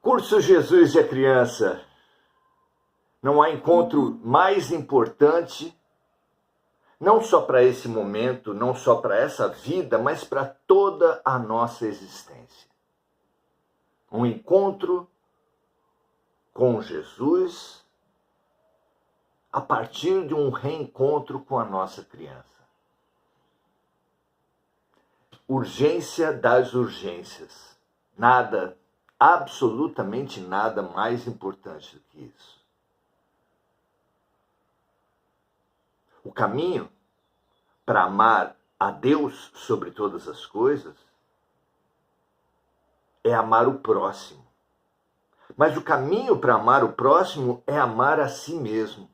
Curso Jesus e a Criança. Não há encontro mais importante, não só para esse momento, não só para essa vida, mas para toda a nossa existência. Um encontro com Jesus a partir de um reencontro com a nossa criança. Urgência das urgências. Nada, absolutamente nada mais importante do que isso. O caminho para amar a Deus sobre todas as coisas é amar o próximo. Mas o caminho para amar o próximo é amar a si mesmo.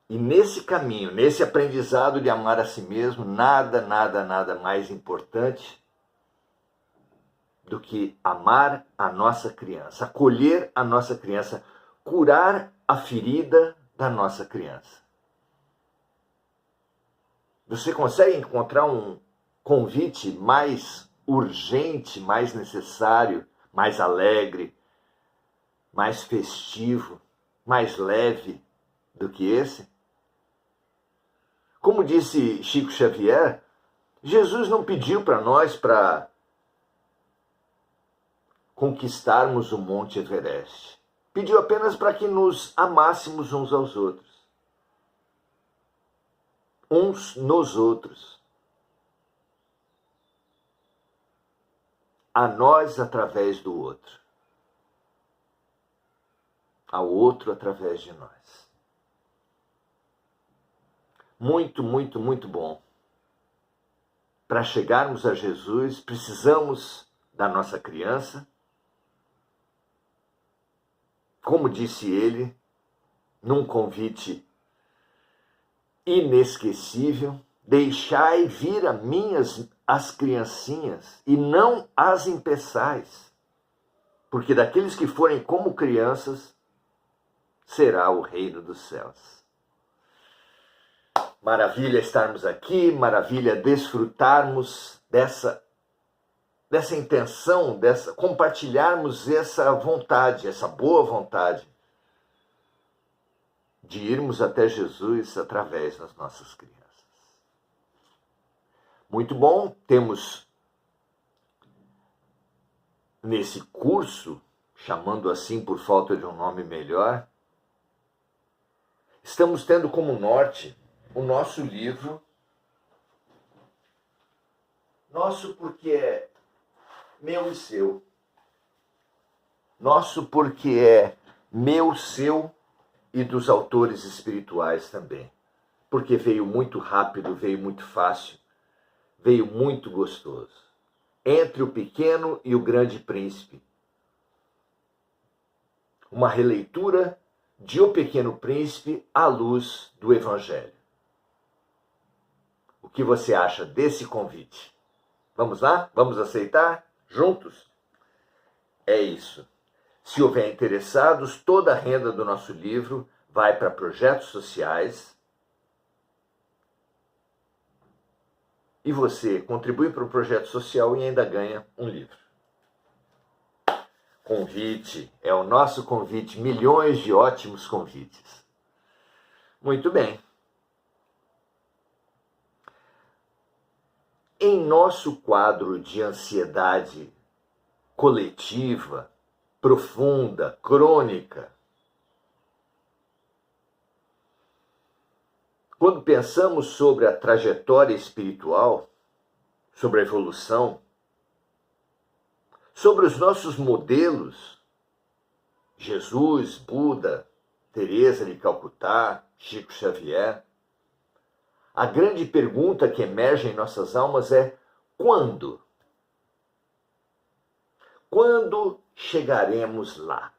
E nesse caminho, nesse aprendizado de amar a si mesmo, nada mais importante do que amar a nossa criança, acolher a nossa criança, curar a ferida da nossa criança. Você consegue encontrar um convite mais urgente, mais necessário, mais alegre, mais festivo, mais leve do que esse? Como disse Chico Xavier, Jesus não pediu para nós para conquistarmos o Monte Everest. Pediu apenas para que nos amássemos uns aos outros. Uns nos outros. A nós através do outro. Ao outro através de nós. Muito bom. Para chegarmos a Jesus, precisamos da nossa criança. Como disse ele, num convite inesquecível, deixai vir a mim as criancinhas e não as impeçais, porque daqueles que forem como crianças, será o reino dos céus. Maravilha estarmos aqui, maravilha desfrutarmos dessa intenção, compartilharmos essa vontade, essa boa vontade de irmos até Jesus através das nossas crianças. Muito bom, temos nesse curso, chamando assim por falta de um nome melhor, estamos tendo como norte o nosso livro, nosso porque é meu e seu. Nosso porque é meu, seu e dos autores espirituais também. Porque veio muito rápido, veio muito fácil, veio muito gostoso. Entre o Pequeno e o Grande Príncipe. Uma releitura de O Pequeno Príncipe à luz do Evangelho. O que você acha desse convite? Vamos lá? Vamos aceitar? Juntos? É isso. Se houver interessados, toda a renda do nosso livro vai para projetos sociais. E você contribui para o projeto social e ainda ganha um livro. Convite, é o nosso convite, milhões de ótimos convites. Muito bem. Em nosso quadro de ansiedade coletiva, profunda, crônica, quando pensamos sobre a trajetória espiritual, sobre a evolução, sobre os nossos modelos, Jesus, Buda, Teresa de Calcutá, Chico Xavier, a grande pergunta que emerge em nossas almas é: quando? Quando chegaremos lá?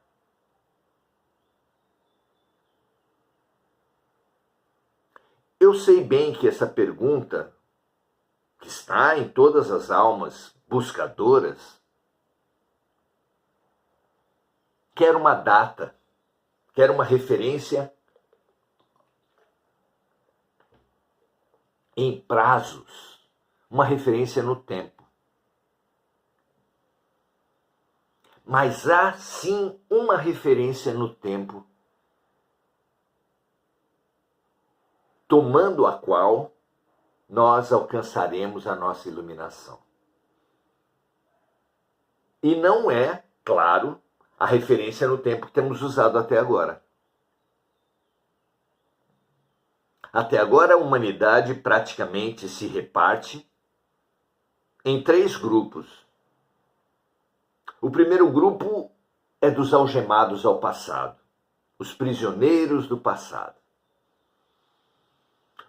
Eu sei bem que essa pergunta, que está em todas as almas buscadoras, quer uma data, quer uma referência em prazos, uma referência no tempo. Mas há sim uma referência no tempo, tomando a qual nós alcançaremos a nossa iluminação. E não é, claro, a referência no tempo que temos usado até agora. Até agora a humanidade praticamente se reparte em 3 grupos. O primeiro grupo é dos algemados ao passado, os prisioneiros do passado.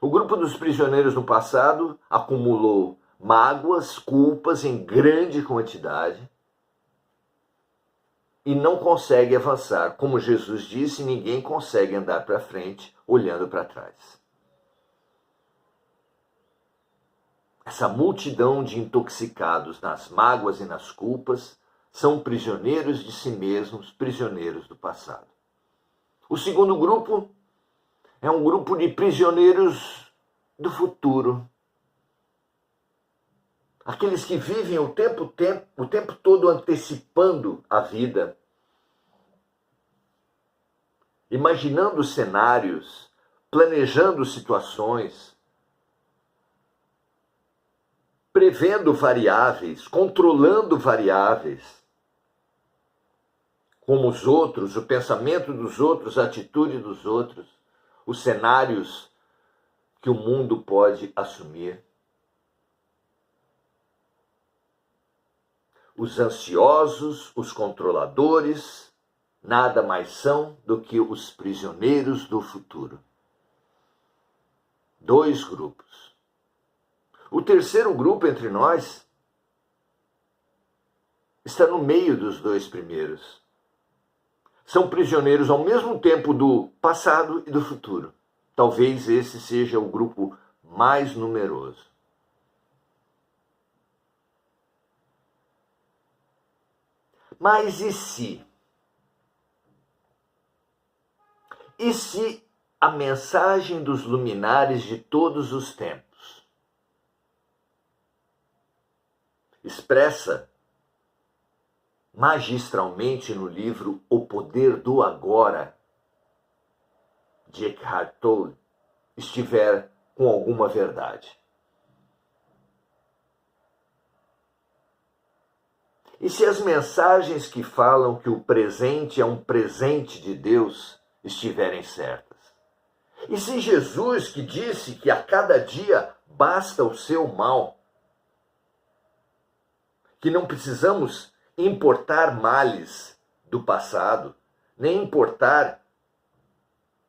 O grupo dos prisioneiros do passado acumulou mágoas, culpas em grande quantidade e não consegue avançar. Como Jesus disse, ninguém consegue andar para frente olhando para trás. Essa multidão de intoxicados nas mágoas e nas culpas são prisioneiros de si mesmos, prisioneiros do passado. O segundo grupo é um grupo de prisioneiros do futuro. Aqueles que vivem o tempo todo antecipando a vida, imaginando cenários, planejando situações, prevendo variáveis, controlando variáveis, como os outros, o pensamento dos outros, a atitude dos outros, os cenários que o mundo pode assumir. Os ansiosos, os controladores, nada mais são do que os prisioneiros do futuro. 2 grupos. O terceiro grupo entre nós está no meio dos 2 primeiros. São prisioneiros ao mesmo tempo do passado e do futuro. Talvez esse seja o grupo mais numeroso. Mas e se? E se a mensagem dos luminares de todos os tempos, expressa magistralmente no livro O Poder do Agora, de Eckhart Tolle, estiver com alguma verdade? E se as mensagens que falam que o presente é um presente de Deus estiverem certas? E se Jesus, que disse que a cada dia basta o seu mal, que não precisamos importar males do passado, nem importar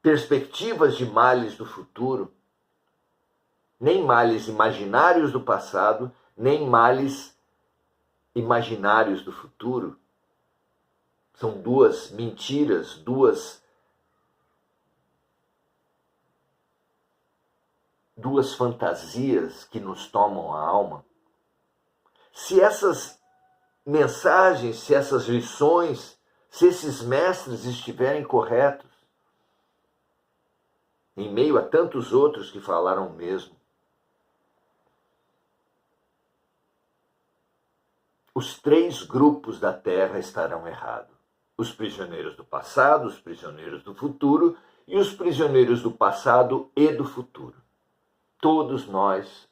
perspectivas de males do futuro, nem males imaginários do passado, nem males imaginários do futuro. São 2 mentiras, 2 fantasias que nos tomam a alma. Se essas mensagens, se essas lições, se esses mestres estiverem corretos, em meio a tantos outros que falaram o mesmo, os 3 grupos da Terra estarão errados. Os prisioneiros do passado, os prisioneiros do futuro e os prisioneiros do passado e do futuro. Todos nós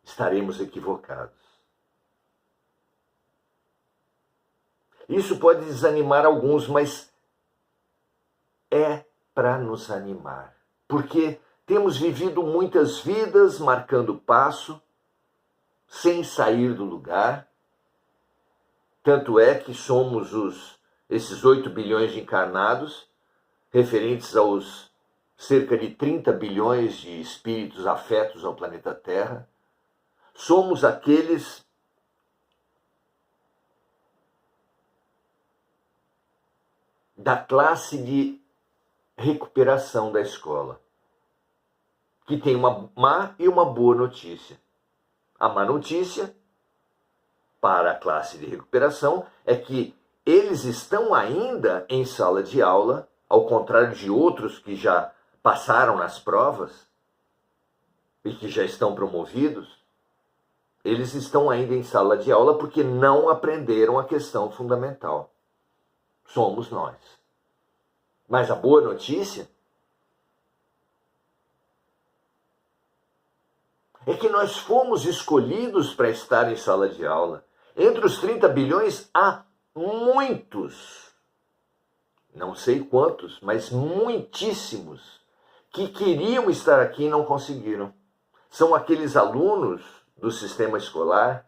estaremos equivocados. Isso pode desanimar alguns, mas é para nos animar. Porque temos vivido muitas vidas marcando passo, sem sair do lugar. Tanto é que somos esses 8 bilhões de encarnados, referentes aos cerca de 30 bilhões de espíritos afetos ao planeta Terra. Somos aqueles da classe de recuperação da escola, que tem uma má e uma boa notícia. A má notícia para a classe de recuperação é que eles estão ainda em sala de aula, ao contrário de outros que já passaram nas provas e que já estão promovidos. Eles estão ainda em sala de aula porque não aprenderam a questão fundamental. Somos nós. Mas a boa notícia é que nós fomos escolhidos para estar em sala de aula. Entre os 30 bilhões há muitos, não sei quantos, mas muitíssimos, que queriam estar aqui e não conseguiram. São aqueles alunos do sistema escolar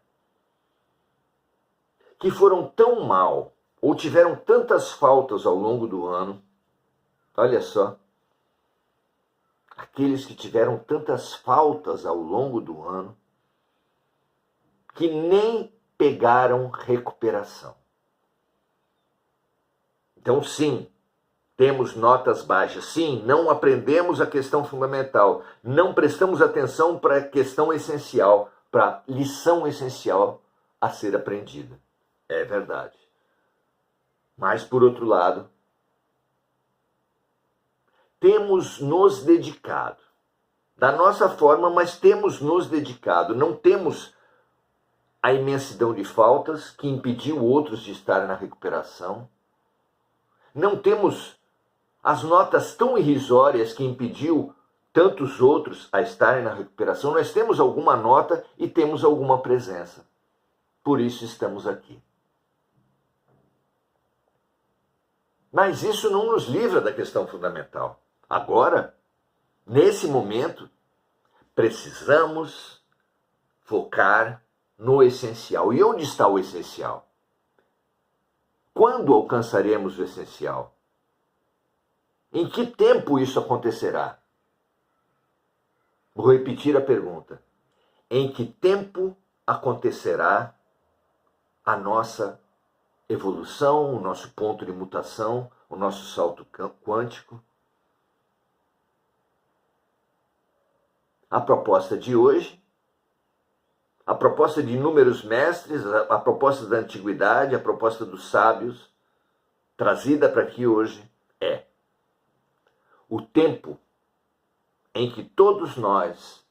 que foram tão mal ou tiveram tantas faltas ao longo do ano. Olha só, aqueles que tiveram tantas faltas ao longo do ano que nem pegaram recuperação. Então, sim, temos notas baixas. Sim, não aprendemos a questão fundamental. Não prestamos atenção para a questão essencial, para a lição essencial a ser aprendida. É verdade. Mas, por outro lado, temos nos dedicado. Da nossa forma, mas temos nos dedicado. Não temos a imensidão de faltas que impediu outros de estar na recuperação. Não temos as notas tão irrisórias que impediu tantos outros a estarem na recuperação. Nós temos alguma nota e temos alguma presença. Por isso estamos aqui. Mas isso não nos livra da questão fundamental. Agora, nesse momento, precisamos focar no essencial. E onde está o essencial? Quando alcançaremos o essencial? Em que tempo isso acontecerá? Vou repetir a pergunta. Em que tempo acontecerá a nossa evolução, o nosso ponto de mutação, o nosso salto quântico? A proposta de hoje, a proposta de inúmeros mestres, a proposta da antiguidade, a proposta dos sábios, trazida para aqui hoje, é o tempo em que todos nós,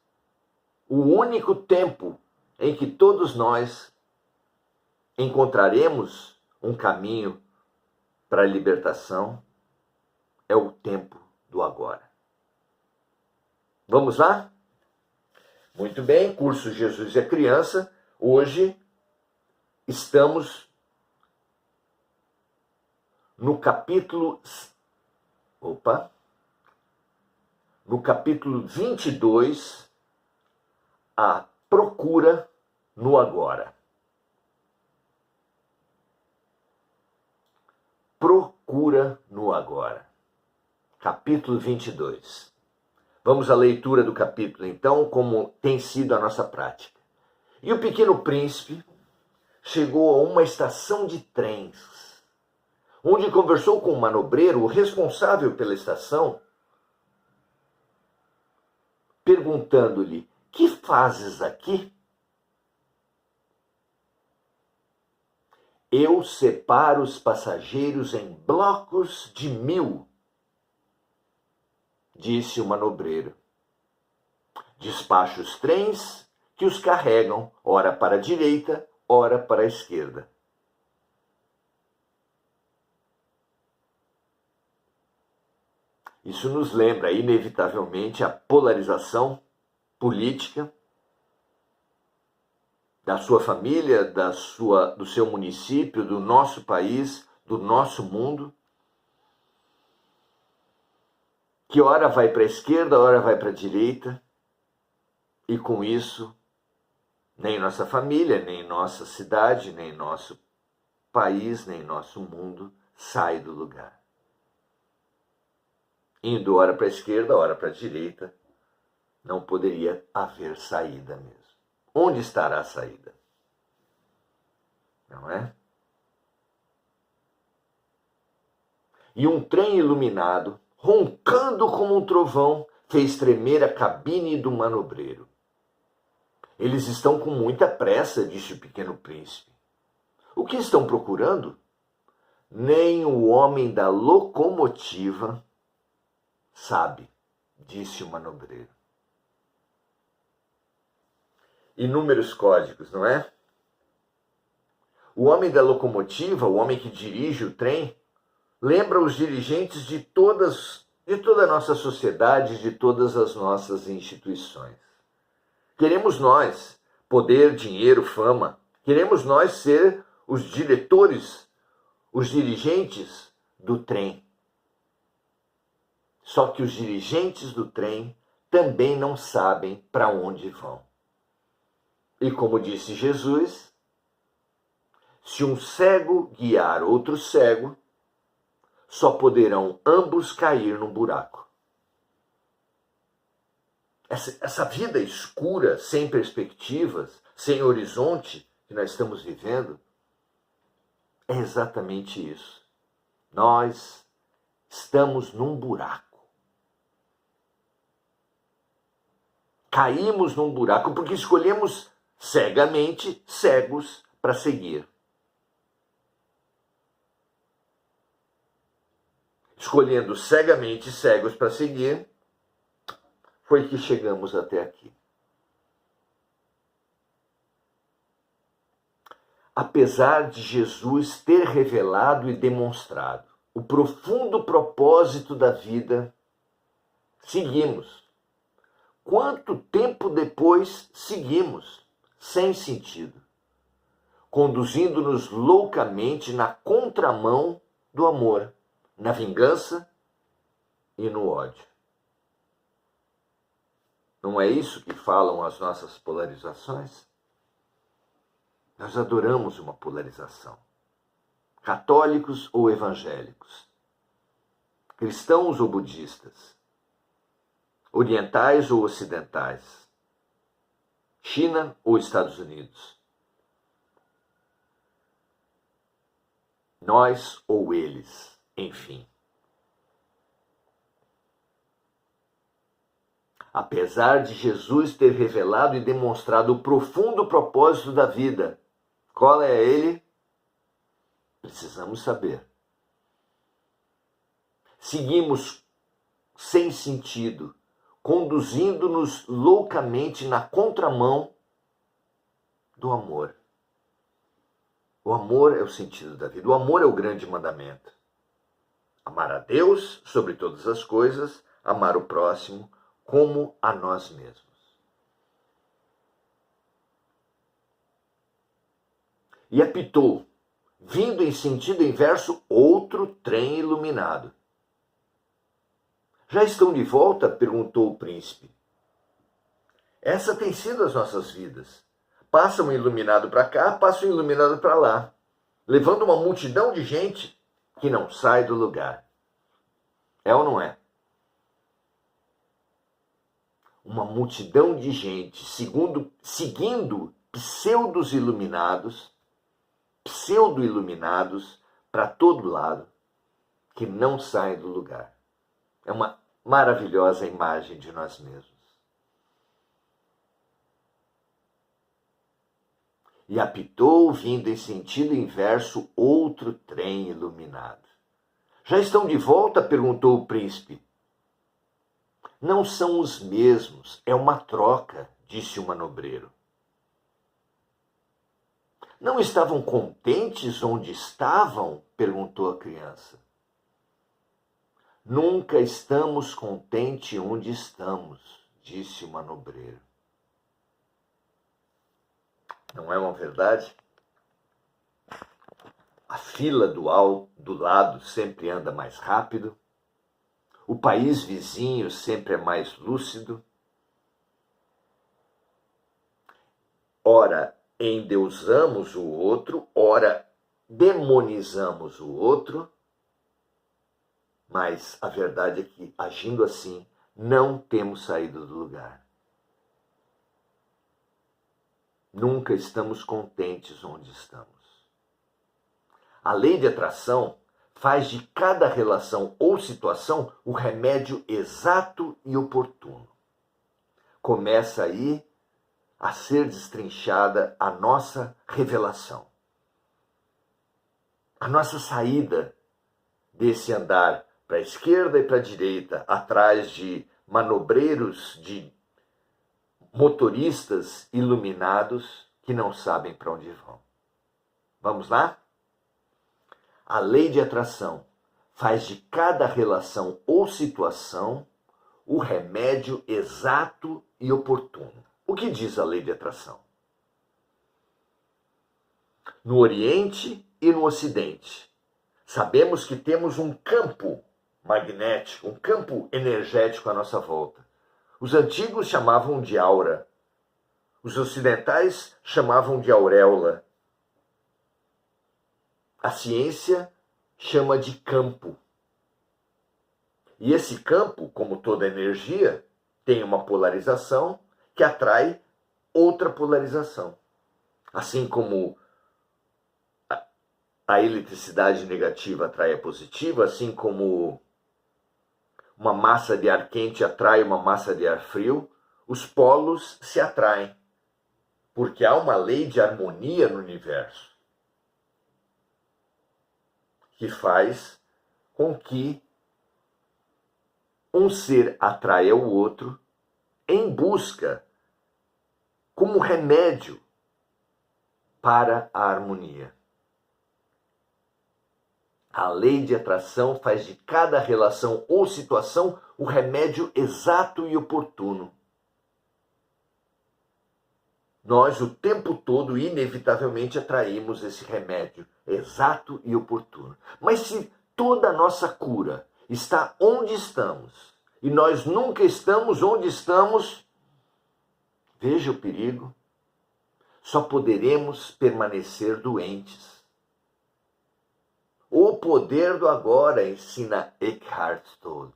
o único tempo em que todos nós encontraremos um caminho para a libertação, é o tempo do agora. Vamos lá? Muito bem, curso Jesus e a Criança. Hoje estamos no capítulo 22, a procura no agora. Procura no agora. Capítulo 22. Vamos à leitura do capítulo, então, como tem sido a nossa prática. E o pequeno príncipe chegou a uma estação de trens, onde conversou com o manobreiro, o responsável pela estação, perguntando-lhe: "Que fazes aqui?" "Eu separo os passageiros em blocos de 1000, disse o manobreiro. "Despacho os trens que os carregam, ora para a direita, ora para a esquerda." Isso nos lembra, inevitavelmente, a polarização política da sua família, do seu município, do nosso país, do nosso mundo, que ora vai para a esquerda, ora vai para a direita, e com isso, nem nossa família, nem nossa cidade, nem nosso país, nem nosso mundo sai do lugar. Indo ora para a esquerda, ora para a direita, não poderia haver saída mesmo. Onde estará a saída? Não é? E um trem iluminado, roncando como um trovão, fez tremer a cabine do manobreiro. "Eles estão com muita pressa", disse o pequeno príncipe. "O que estão procurando?" "Nem o homem da locomotiva sabe", disse o manobreiro. inúmeros códigos, não é? O homem da locomotiva, o homem que dirige o trem, lembra os dirigentes de toda a nossa sociedade, de todas as nossas instituições. Queremos nós poder, dinheiro, fama. Queremos nós ser os diretores, os dirigentes do trem. Só que os dirigentes do trem também não sabem para onde vão. E como disse Jesus, se um cego guiar outro cego, só poderão ambos cair num buraco. Essa vida escura, sem perspectivas, sem horizonte que nós estamos vivendo, é exatamente isso. Nós estamos num buraco. Caímos num buraco porque escolhemos cegamente cegos para seguir. Escolhendo cegamente cegos para seguir, foi que chegamos até aqui. Apesar de Jesus ter revelado e demonstrado o profundo propósito da vida, seguimos. Quanto tempo depois seguimos, sem sentido, conduzindo-nos loucamente na contramão do amor, na vingança e no ódio. Não é isso que falam as nossas polarizações? Nós adoramos uma polarização. Católicos ou evangélicos, cristãos ou budistas, orientais ou ocidentais, China ou Estados Unidos, nós ou eles, enfim. Apesar de Jesus ter revelado e demonstrado o profundo propósito da vida, qual é ele? Precisamos saber. Seguimos sem sentido, conduzindo-nos loucamente na contramão do amor. O amor é o sentido da vida. O amor é o grande mandamento. Amar a Deus sobre todas as coisas, amar o próximo como a nós mesmos. E apitou, vindo em sentido inverso, outro trem iluminado. Já estão de volta? Perguntou o príncipe. Essa tem sido as nossas vidas. Passa um iluminado para cá, passa um iluminado para lá, levando uma multidão de gente que não sai do lugar. É ou não é? Uma multidão de gente seguindo pseudo-iluminados para todo lado, que não saem do lugar. É uma maravilhosa imagem de nós mesmos. E apitou, vindo em sentido inverso, outro trem iluminado. Já estão de volta? Perguntou o príncipe. Não são os mesmos, é uma troca, disse o manobreiro. Não estavam contentes onde estavam? Perguntou a criança. Nunca estamos contentes onde estamos, disse o manobreiro. Não é uma verdade? A fila do lado sempre anda mais rápido. O país vizinho sempre é mais lúcido. Ora, endeusamos o outro, ora, demonizamos o outro. Mas a verdade é que, agindo assim, não temos saído do lugar. Nunca estamos contentes onde estamos. A lei de atração faz de cada relação ou situação o remédio exato e oportuno. Começa aí a ser destrinchada a nossa revelação. A nossa saída desse andar para a esquerda e para a direita, atrás de manobreiros, de motoristas iluminados que não sabem para onde vão. Vamos lá? A lei de atração faz de cada relação ou situação o remédio exato e oportuno. O que diz a lei de atração? No Oriente e no Ocidente, sabemos que temos um campo magnético, um campo energético à nossa volta. Os antigos chamavam de aura, os ocidentais chamavam de auréola. A ciência chama de campo. E esse campo, como toda energia, tem uma polarização que atrai outra polarização. Assim como a eletricidade negativa atrai a positiva, assim como uma massa de ar quente atrai uma massa de ar frio, os polos se atraem, porque há uma lei de harmonia no universo que faz com que um ser atraia o outro em busca, como remédio para a harmonia. A lei de atração faz de cada relação ou situação o remédio exato e oportuno. Nós, o tempo todo, inevitavelmente atraímos esse remédio exato e oportuno. Mas se toda a nossa cura está onde estamos, e nós nunca estamos onde estamos, veja o perigo, só poderemos permanecer doentes. O poder do agora, ensina Eckhart Tolle,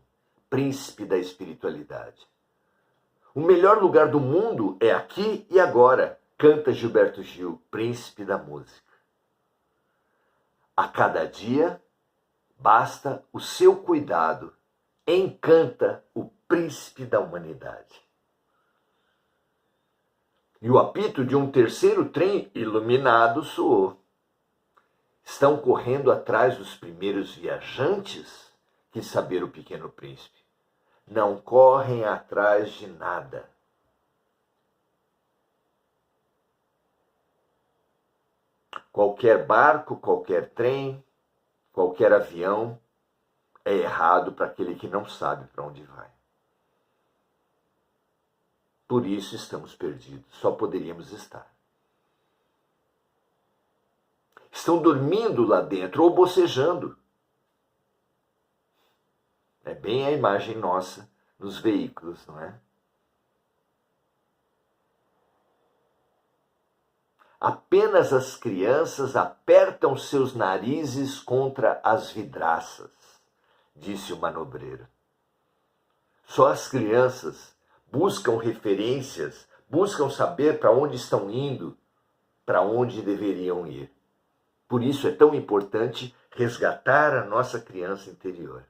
príncipe da espiritualidade. O melhor lugar do mundo é aqui e agora, canta Gilberto Gil, príncipe da música. A cada dia, basta o seu cuidado, encanta o príncipe da humanidade. E o apito de um terceiro trem iluminado soou. Estão correndo atrás dos primeiros viajantes? Quis saber o pequeno príncipe. Não correm atrás de nada. Qualquer barco, qualquer trem, qualquer avião é errado para aquele que não sabe para onde vai. Por isso estamos perdidos, só poderíamos estar. Estão dormindo lá dentro ou bocejando. É bem a imagem nossa nos veículos, não é? Apenas as crianças apertam seus narizes contra as vidraças, disse o manobreiro. Só as crianças buscam referências, buscam saber para onde estão indo, para onde deveriam ir. Por isso é tão importante resgatar a nossa criança interior.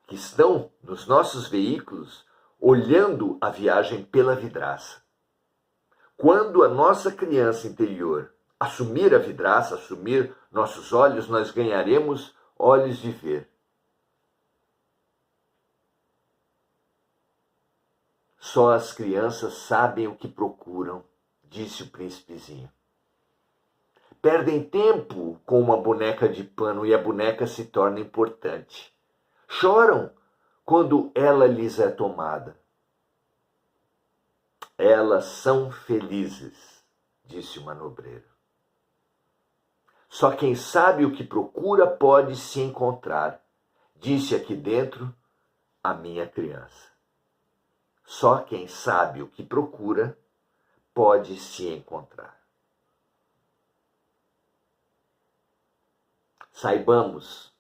Que estão nos nossos veículos olhando a viagem pela vidraça. Quando a nossa criança interior assumir a vidraça, assumir nossos olhos, nós ganharemos olhos de ver. Só as crianças sabem o que procuram, disse o príncipezinho. Perdem tempo com uma boneca de pano e a boneca se torna importante. Choram quando ela lhes é tomada. Elas são felizes, disse o manobreiro. Só quem sabe o que procura pode se encontrar, disse aqui dentro a minha criança. Só quem sabe o que procura pode se encontrar. Saibamos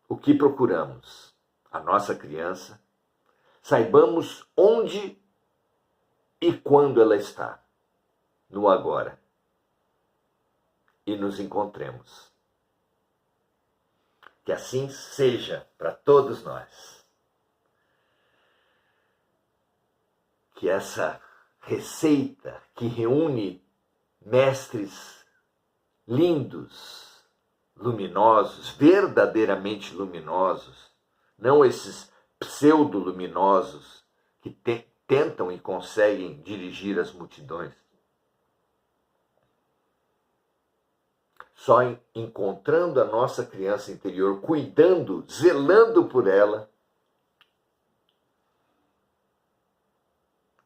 o que procuramos, a nossa criança, saibamos onde e quando ela está, no agora, e nos encontremos. Que assim seja para todos nós. Que essa receita que reúne mestres lindos, luminosos, verdadeiramente luminosos, não esses pseudo-luminosos que tentam e conseguem dirigir as multidões. Só encontrando a nossa criança interior, cuidando, zelando por ela,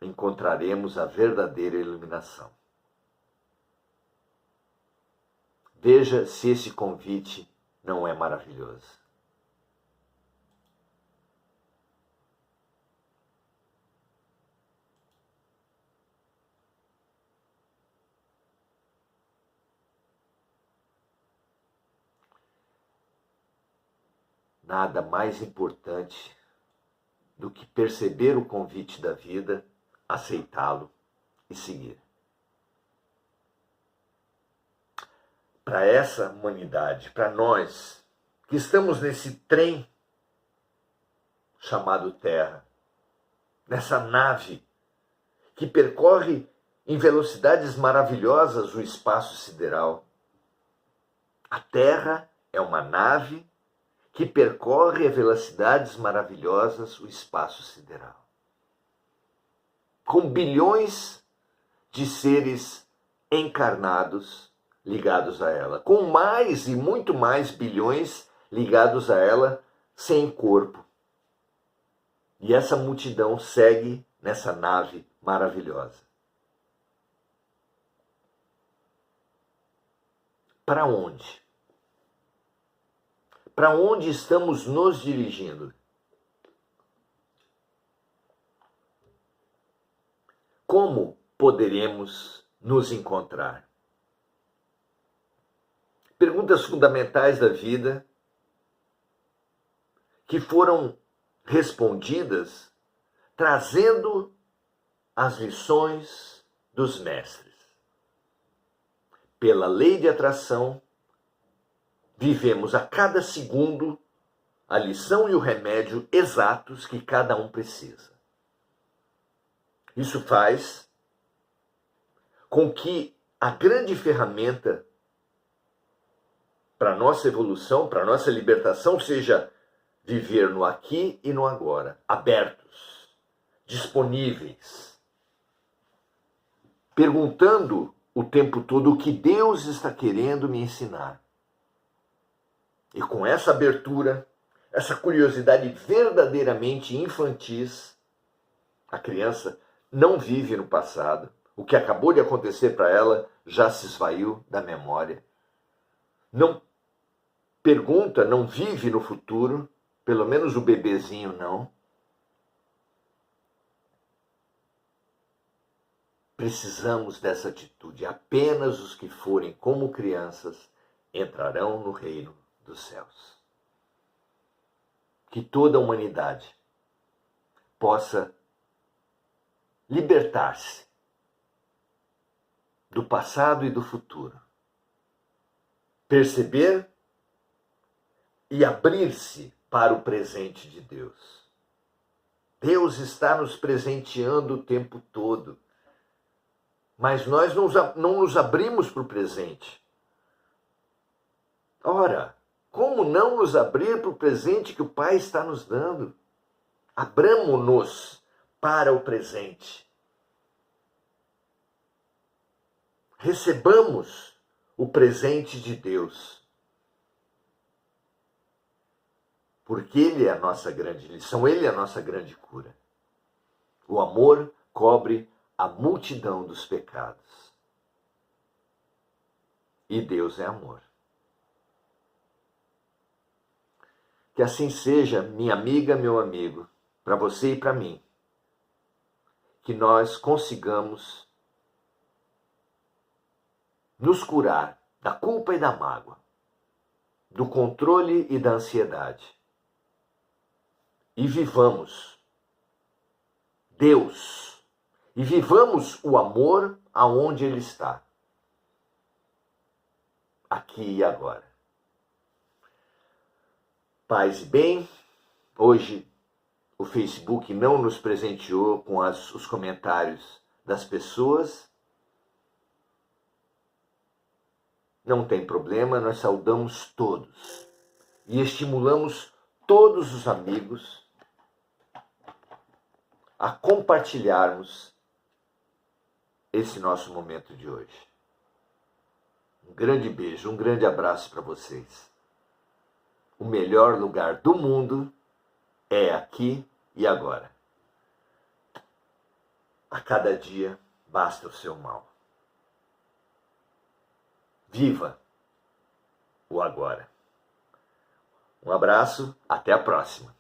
encontraremos a verdadeira iluminação. Veja se esse convite não é maravilhoso. Nada mais importante do que perceber o convite da vida, aceitá-lo e seguir. Para essa humanidade, para nós que estamos nesse trem chamado Terra, nessa nave que percorre em velocidades maravilhosas o espaço sideral. A Terra é uma nave que percorre a velocidades maravilhosas o espaço sideral. Com bilhões de seres encarnados ligados a ela. Com mais e muito mais bilhões ligados a ela sem corpo. E essa multidão segue nessa nave maravilhosa. Para onde? Para onde estamos nos dirigindo? Como poderemos nos encontrar? Perguntas fundamentais da vida que foram respondidas trazendo as lições dos mestres. Pela lei de atração, vivemos a cada segundo a lição e o remédio exatos que cada um precisa. Isso faz com que a grande ferramenta para a nossa evolução, para a nossa libertação, seja viver no aqui e no agora, abertos, disponíveis, perguntando o tempo todo o que Deus está querendo me ensinar. E com essa abertura, essa curiosidade verdadeiramente infantis, a criança não vive no passado. O que acabou de acontecer para ela já se esvaiu da memória. Não pergunta, não vive no futuro, pelo menos o bebezinho não. Precisamos dessa atitude. Apenas os que forem como crianças entrarão no reino dos céus. Que toda a humanidade possa libertar-se do passado e do futuro. Perceber e abrir-se para o presente de Deus. Deus está nos presenteando o tempo todo. Mas nós não nos abrimos para o presente. Ora, como não nos abrir para o presente que o Pai está nos dando? Abramo-nos para o presente. Recebamos o presente de Deus. Porque Ele é a nossa grande lição, Ele é a nossa grande cura. O amor cobre a multidão dos pecados. E Deus é amor. Que assim seja, minha amiga, meu amigo, para você e para mim. Que nós consigamos nos curar da culpa e da mágoa, do controle e da ansiedade. E vivamos Deus. E vivamos o amor aonde Ele está. Aqui e agora. Paz e bem. Hoje o Facebook não nos presenteou com os comentários das pessoas. Não tem problema, nós saudamos todos. E estimulamos todos os amigos a compartilharmos esse nosso momento de hoje. Um grande beijo, um grande abraço para vocês. O melhor lugar do mundo é aqui e agora. A cada dia basta o seu mal. Viva o agora. Um abraço, até a próxima.